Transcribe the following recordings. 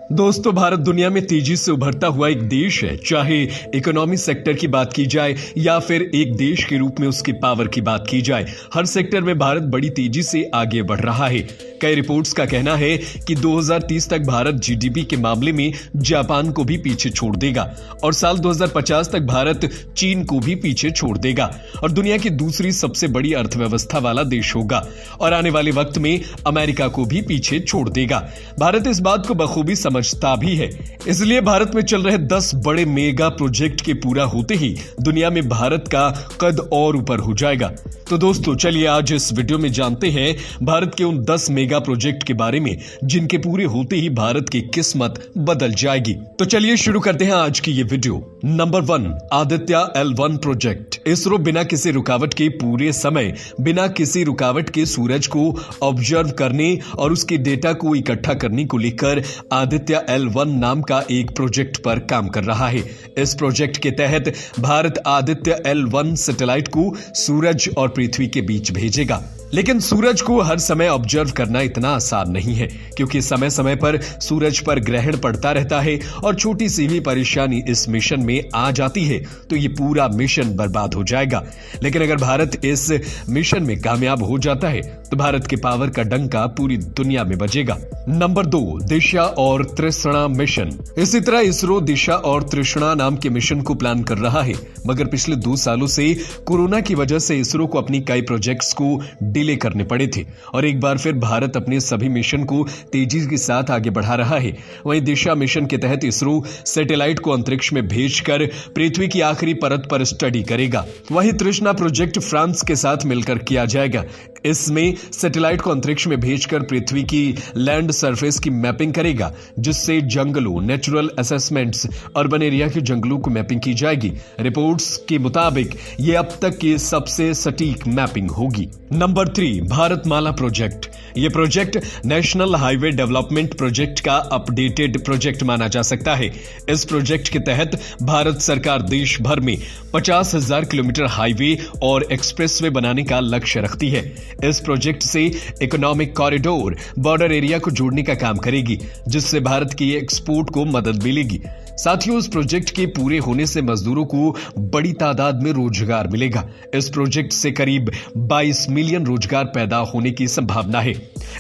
दोस्तों, भारत दुनिया में तेजी से उभरता हुआ एक देश है। चाहे इकोनॉमी सेक्टर की बात की जाए या फिर एक देश के रूप में उसकी पावर की बात की जाए, हर सेक्टर में भारत बड़ी तेजी से आगे बढ़ रहा है। कई रिपोर्ट्स का कहना है कि 2030 तक भारत जीडीपी के मामले में जापान को भी पीछे छोड़ देगा और साल 2050 तक भारत चीन को भी पीछे छोड़ देगा और दुनिया की दूसरी सबसे बड़ी अर्थव्यवस्था वाला देश होगा और आने वाले वक्त में अमेरिका को भी पीछे छोड़ देगा। भारत इस बात को बखूबी समझता भी है, इसलिए भारत में चल रहे 10 बड़े मेगा प्रोजेक्ट के पूरा होते ही दुनिया में भारत का कद और ऊपर हो जाएगा। तो दोस्तों, चलिए आज इस वीडियो में जानते हैं भारत के उन 10 मेगा प्रोजेक्ट के बारे में जिनके पूरे होते ही भारत की किस्मत बदल जाएगी। तो चलिए शुरू करते हैं आज की ये video. Number 1, Aditya L1 project. ISRO बिना किसी रुकावट के पूरे समय बिना किसी रुकावट के सूरज को ऑब्जर्व करने और उसके डेटा को इकट्ठा करने को लेकर आदित्य L1 नाम का एक प्रोजेक्ट पर काम कर रहा है। इस प्रोजेक्ट के तहत भारत आदित्य L1 सैटेलाइट को सूरज और पृथ्वी के बीच भेजेगा। लेकिन सूरज को हर समय ऑब्जर्व करना इतना आसान नहीं है, क्योंकि समय समय पर सूरज पर ग्रहण पड़ता रहता है और छोटी सी भी परेशानी इस मिशन में आ जाती है तो ये पूरा मिशन बर्बाद हो जाएगा। लेकिन अगर भारत इस मिशन में कामयाब हो जाता है तो भारत के पावर का डंका पूरी दुनिया में बजेगा। नंबर 2, दिशा और तृष्णा मिशन। इसी तरह इसरो दिशा और तृष्णा नाम के मिशन को प्लान कर रहा है, मगर पिछले 2 सालों से कोरोना की वजह से इसरो को अपनी कई प्रोजेक्ट्स को डिले करने पड़े थे और एक बार फिर भारत अपने सभी मिशन को तेजी के साथ आगे बढ़ा रहा है। वहीं दिशा मिशन के तहत इसरो सैटेलाइट को अंतरिक्ष में भेजकर पृथ्वी की आखिरी परत पर स्टडी करेगा। वहीं तृष्णा प्रोजेक्ट फ्रांस के साथ मिलकर किया जाएगा। इसमें सैटेलाइट को अंतरिक्ष में भेजकर पृथ्वी की लैंड सरफेस की मैपिंग करेगा, जिससे जंगलों, नेचुरल असेसमेंट्स, अर्बन एरिया के जंगलों को मैपिंग की जाएगी। रिपोर्ट्स के मुताबिक ये अब तक की सबसे सटीक मैपिंग होगी। Number 3, Bharatmala project. यह project national highway development project का अपडेटेड प्रोजेक्ट माना जा सकता है। इस प्रोजेक्ट के तहत भारत सरकार देश भर में 50,000 किलोमीटर हाईवे और एक्सप्रेसवे बनाने का लक्ष्य रखती है। इस प्रोजेक्ट से इकोनॉमिक कॉरिडोर, बॉर्डर एरिया को जोड़ने का काम करेगी, जिससे भारत की एक्सपोर्ट को मदद मिलेगी। साथ ही उस प्रोजेक्ट के पूरे होने से मजदूरों को बड़ी तादाद में रोजगार मिलेगा। इस प्रोजेक्ट से करीब 22 मिलियन रोजगार पैदा होने की संभावना है।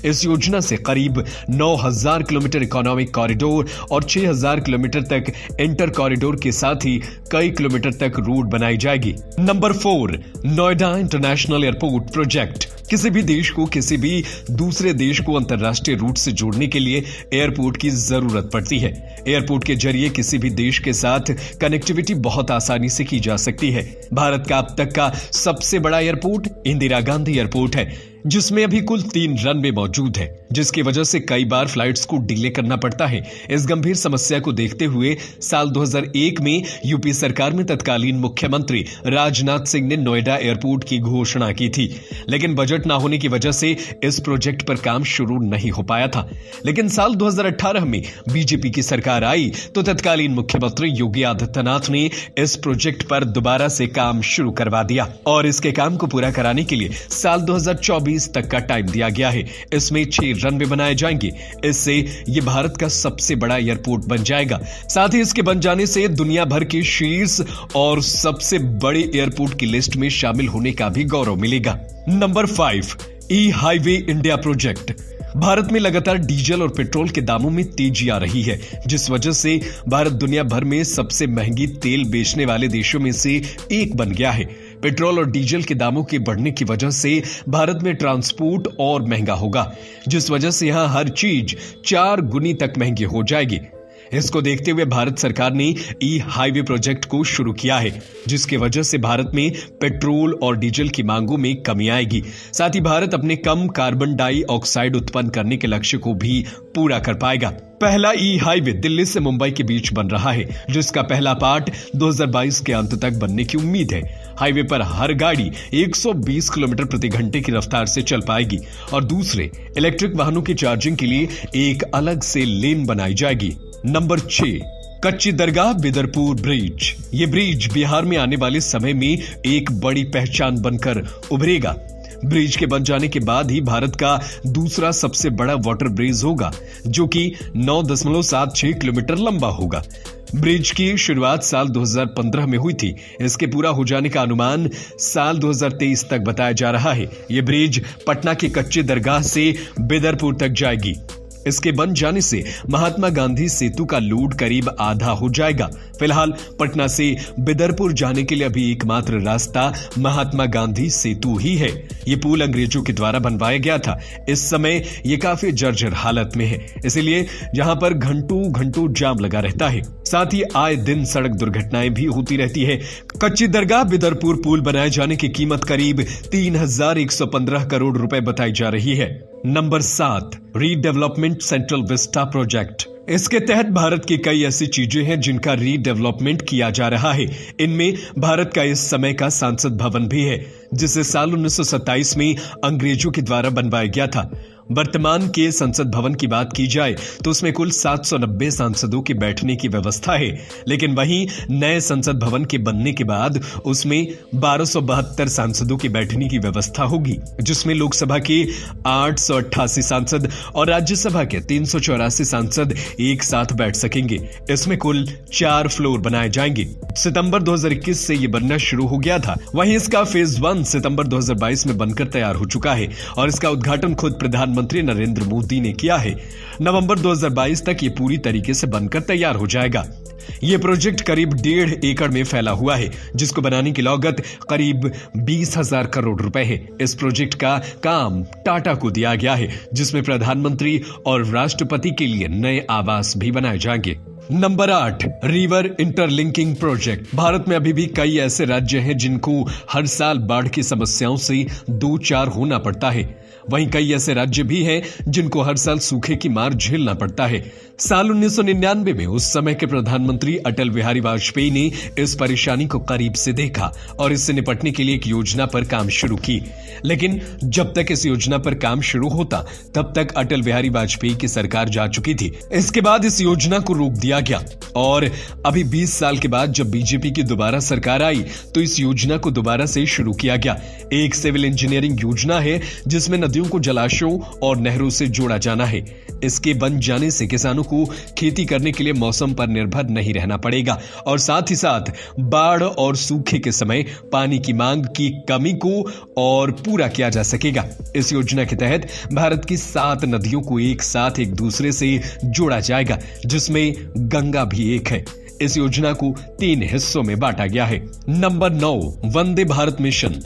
इस योजना से करीब 9,000 किलोमीटर इकोनॉमिक कॉरिडोर और 6,000 किलोमीटर तक इंटर कॉरिडोर के साथ ही कई किलोमीटर तक रोड बनाई जाएगी। Number 4, Noida international airport project. किसी भी देश को किसी भी दूसरे देश को अंतर्राष्ट्रीय रूट से जोड़ने के लिए एयरपोर्ट की जरूरत पड़ती है। एयरपोर्ट के जरिए किसी भी देश के साथ कनेक्टिविटी बहुत आसानी से की जा सकती है। भारत का अब तक का सबसे बड़ा एयरपोर्ट इंदिरा गांधी एयरपोर्ट है, जिसमें अभी कुल 3 रनवे मौजूद है, जिसकी वजह से कई बार फ्लाइट्स को डिले करना पड़ता है। इस गंभीर समस्या को देखते हुए साल 2001 में यूपी सरकार में तत्कालीन मुख्यमंत्री राजनाथ सिंह ने नोएडा एयरपोर्ट की घोषणा की थी, लेकिन बजट न होने की वजह से इस प्रोजेक्ट पर काम शुरू नहीं हो पाया था। लेकिन साल 2018 में बीजेपी की सरकार आई तो तत्कालीन मुख्यमंत्री योगी आदित्यनाथ ने इस प्रोजेक्ट पर दोबारा से काम शुरू करवा दिया और इसके काम को पूरा कराने के लिए साल 2024 तक का टाइम दिया गया है। इसमें 6 रनवे बनाए जाएंगे। इससे यह भारत का सबसे बड़ा एयरपोर्ट बन जाएगा। साथ ही इसके बन जाने से दुनिया भर के शीर्ष और सबसे बड़े एयरपोर्ट की लिस्ट में शामिल होने का भी गौरव मिलेगा। नंबर 5, ई हाईवे इंडिया प्रोजेक्ट। भारत में लगातार डीजल और पेट्रोल के दामों में तेजी आ रही है, जिस वजह से भारत दुनिया भर में सबसे महंगी तेल बेचने वाले देशों में से एक बन गया है। पेट्रोल और डीजल के दामों के बढ़ने की वजह से भारत में ट्रांसपोर्ट और महंगा होगा, जिस वजह से यहां हर चीज 4 गुनी तक महंगी हो जाएगी। इसको देखते हुए भारत सरकार ने ई हाईवे प्रोजेक्ट को शुरू किया है, जिसकी वजह से भारत में पेट्रोल और डीजल की मांगों में कमी आएगी। साथ ही भारत अपने कम कार्बन डाइऑक्साइड उत्पन्न करने के लक्ष्य को भी पूरा कर पाएगा। पहला ई हाईवे दिल्ली से मुंबई के बीच बन रहा है, जिसका पहला पार्ट 2022 के अंत तक बनने की उम्मीद है। हाईवे पर हर गाड़ी 120 किलोमीटर प्रति घंटे की रफ्तार से चल पाएगी और दूसरे इलेक्ट्रिक वाहनों की चार्जिंग के लिए एक अलग से लेन बनाई जाएगी। नंबर 6, कच्ची दरगाह बिदरपुर ब्रिज। ये ब्रिज बिहार में आने वाले समय में एक बड़ी पहचान बनकर उभरेगा। ब्रिज के बन जाने के बाद ही भारत का दूसरा सबसे बड़ा वाटर ब्रिज होगा, जो कि 9.76 किलोमीटर लंबा होगा। ब्रिज की शुरुआत साल 2015 में हुई थी। इसके पूरा हो जाने का अनुमान साल 2023 तक बताया जा रहा है। यह ब्रिज पटना के कच्चे दरगाह से बिदरपुर तक जाएगी। इसके बन जाने से महात्मा गांधी सेतु का लोड करीब आधा हो जाएगा। फिलहाल पटना से बिदरपुर जाने के लिए अभी एकमात्र रास्ता महात्मा गांधी सेतु ही है। ये पुल अंग्रेजों के द्वारा बनवाया गया था। इस समय ये काफी जर्जर हालत में है, इसीलिए यहां पर घंटों जाम लगा रहता है। साथ ही आए दिन सड़क दुर्घटनाएं भी होती रहती है। कच्ची दरगाह बिदरपुर पुल बनाए जाने की कीमत करीब 3115 करोड़ रुपए बताई जा रही है। Number 7, redevelopment central Vista project. इसके तहत भारत की कई ऐसी चीजें हैं जिनका रीडेवलपमेंट किया जा रहा है। इनमें भारत का इस समय का संसद भवन भी है, जिसे साल 1927 में अंग्रेजों के द्वारा बनवाया गया था। वर्तमान के संसद भवन की बात की जाए तो उसमें कुल 790 सांसदों के बैठने की व्यवस्था है, लेकिन वहीं नए संसद भवन के बनने के बाद उसमें 1272 सांसदों के बैठने की व्यवस्था होगी, जिसमें लोकसभा के 888 सांसद और राज्यसभा के 384 सांसद एक साथ बैठ सकेंगे। इसमें कुल 4 फ्लोर बनाए जाएंगे। सितंबर 2021 से यह बनना शुरू हो गया था। वहीं इसका फेज 1 सितंबर 2022 में बनकर तैयार हो चुका है और इसका उद्घाटन खुद प्रधानमंत्री नरेंद्र मोदी ने किया है। नवंबर 2022 तक ये पूरी तरीके से बनकर तैयार हो जाएगा। ये प्रोजेक्ट करीब 1.5 एकड़ में फैला हुआ है, जिसको बनाने की लागत करीब 20,000 करोड़ रुपए है। इस प्रोजेक्ट का काम टाटा को दिया गया है, जिसमें प्रधानमंत्री और राष्ट्रपति के लिए नए आवास भी बनाए जाएंगे। Number 8, river interlinking project. Bharat में अभी भी कई ऐसे राज्य हैं जिनको हर साल बाढ़ की समस्याओं से दो चार होना पड़ता है। वहीं कई ऐसे राज्य भी हैं जिनको हर साल सूखे की मार झेलना पड़ता है। साल 1999 में उस समय के प्रधानमंत्री अटल बिहारी वाजपेयी ने इस परेशानी को करीब से देखा और इससे निपटने के लिए एक योजना पर काम शुरू की। लेकिन जब तक इस योजना पर काम शुरू होता तब तक अटल बिहारी वाजपेयी की सरकार जा चुकी थी। इसके बाद इस योजना को रोक दिया गया और अभी 20 साल के बाद जब बीजेपी की दोबारा सरकार आई तो इस योजना को दोबारा से शुरू किया गया। एक सिविल इंजीनियरिंग योजना है जिसमें नदियों को जलाशयों और नहरों से जोड़ा जाना है। इसके बन जाने से किसानों को खेती करने के लिए मौसम पर निर्भर नहीं रहना पड़ेगा और साथ ही साथ बाढ़ और सूखे के समय पानी की मांग की कमी को और पूरा किया जा सकेगा। इस योजना के तहत भारत की 7 नदियों को एक साथ एक दूसरे से जोड़ा जाएगा, जिसमें गंगा भी एक है। इस योजना को 3 हिस्सों में बांटा गया है। Number 9, Vande Bharat mission.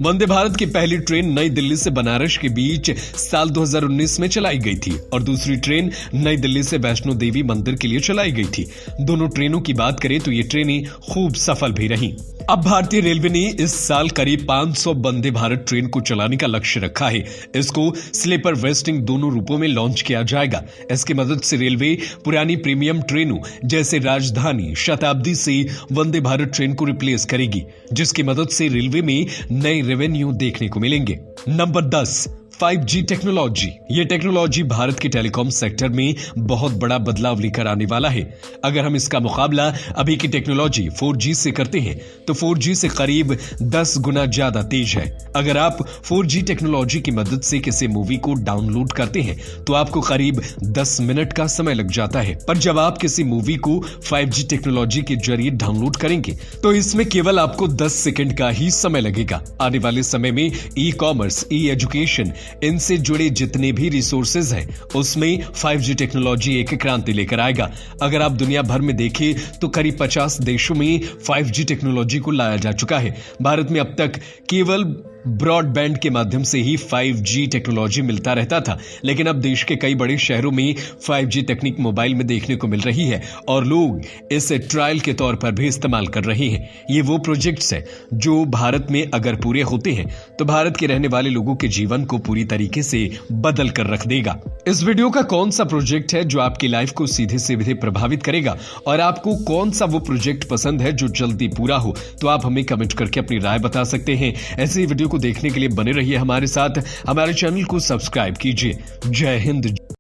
वंदे भारत की पहली ट्रेन नई दिल्ली से बनारस के बीच साल 2019 में चलाई गई थी और दूसरी ट्रेन नई दिल्ली से वैष्णो देवी मंदिर के लिए चलाई गई थी। दोनों ट्रेनों की बात करें तो ये ट्रेनें खूब सफल भी रहीं। अब भारतीय रेलवे ने इस साल करीब 500 वंदे भारत ट्रेन को चलाने का लक्ष्य रखा है। इसको स्लीपर वेस्टिंग दोनों रूपों में लॉन्च किया जाएगा। इसकी मदद से रेलवे पुरानी प्रीमियम ट्रेनों जैसे राजधानी, शताब्दी से वंदे भारत ट्रेन को रिप्लेस करेगी, जिसकी मदद से रेलवे में नए रेवेन्यू देखने को मिलेंगे। Number 10, 5G technology. ये टेक्नोलॉजी भारत के टेलीकॉम सेक्टर में बहुत बड़ा बदलाव लेकर आने वाला है। अगर हम इसका मुकाबला अभी की टेक्नोलॉजी 4G से करते हैं तो 4G से करीब 10 गुना ज्यादा तेज है। अगर आप 4G टेक्नोलॉजी की मदद से किसी मूवी को डाउनलोड करते हैं तो आपको करीब 10 मिनट का समय लग जाता है, पर जब आप किसी मूवी को 5G टेक्नोलॉजी के जरिए डाउनलोड करेंगे तो इसमें केवल आपको 10 सेकंड का ही समय लगेगा। आने वाले समय में ई-कॉमर्स, ई-एजुकेशन, इनसे जुड़े जितने भी रिसोर्सेज हैं उसमें 5G टेक्नोलॉजी एक क्रांति लेकर आएगा। अगर आप दुनिया भर में देखें तो करीब 50 देशों में 5G टेक्नोलॉजी को लाया जा चुका है। भारत में अब तक केवल ब्रॉडबैंड के माध्यम से ही 5G टेक्नोलॉजी मिलता रहता था, लेकिन अब देश के कई बड़े शहरों में 5G तकनीक मोबाइल में देखने को मिल रही है और लोग इसे ट्रायल के तौर पर भी इस्तेमाल कर रहे हैं। ये वो प्रोजेक्ट्स हैं जो भारत में अगर पूरे होते हैं तो भारत के रहने वाले लोगों के जीवन को पूरी तरीके से बदल कर रख देगा। इस वीडियो का कौन सा प्रोजेक्ट है जो आपकी लाइफ को सीधे सीधे प्रभावित करेगा और आपको कौन सा वो प्रोजेक्ट पसंद है जो जल्दी पूरा हो, तो आप हमें कमेंट करके अपनी राय बता सकते हैं। ऐसे वीडियो को देखने के लिए बने रहिए हमारे साथ। हमारे चैनल को सब्सक्राइब कीजिए। जय हिंद।